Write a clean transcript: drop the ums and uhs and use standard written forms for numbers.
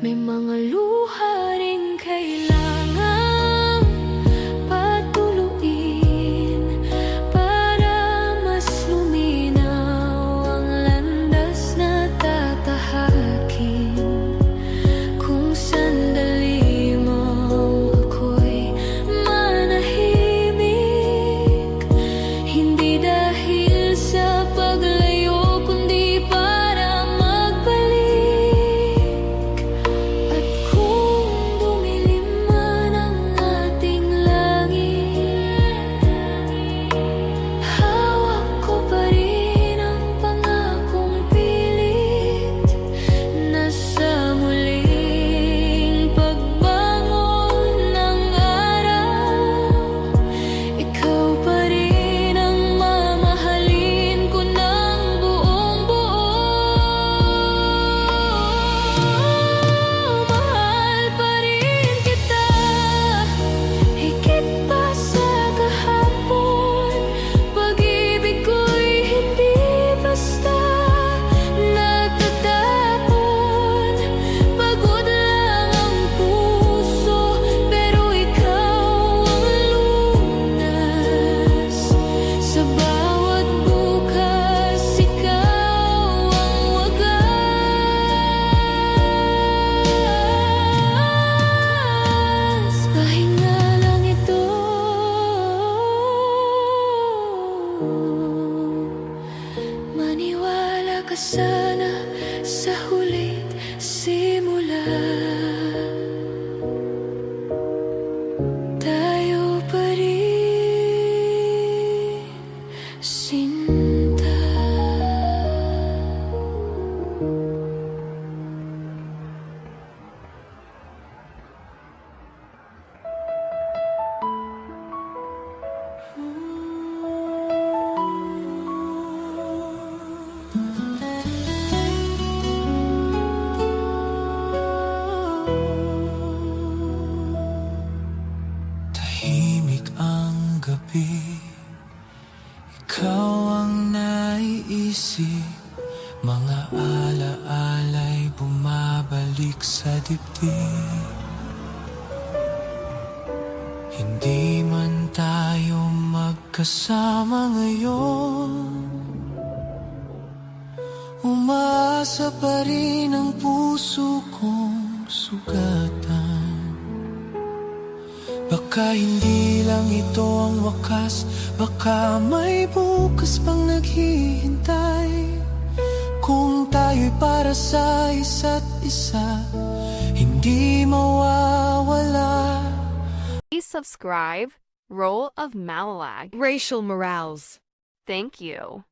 May mga luha ring kailangang patuluin para mas luminaw ang landas na tatahakin. Kung sandali mang ako'y manahimik, hindi dahil sa paglayo kundi para magbalik. At kung dumilim man ang ating langit, hawak ko pa rin ang pangakong pilit na sa muling pagbangon ng araw, ikaw pa rin ang mamahalin ko ng buong buo. Mahal pa rin kita, higit pa sa kahapon. Pag-ibig ko'y hindi basta nagtatapon. Pagod lang ang puso, pero ikaw ang lunas. Sa bawat bukas, ikaw ang wagas. Pahinga lang ito, maniwala ka sana sa hulit simula. Tayo pa rin, sinta. Tahimik ang gabi, ikaw ang naiisip. Mga alaala'y bumabalik sa dibdib. Hindi man tayo magkasama ngayon, umaasa pa rin ang puso kong sugatan. Baka hindi lang ito ang wakas, baka may bukas pang naghihintay. Kung tayo'y para sa isa't isa, hindi mawawala. Please subscribe, Role of Malalag. Racial Morales. Thank you.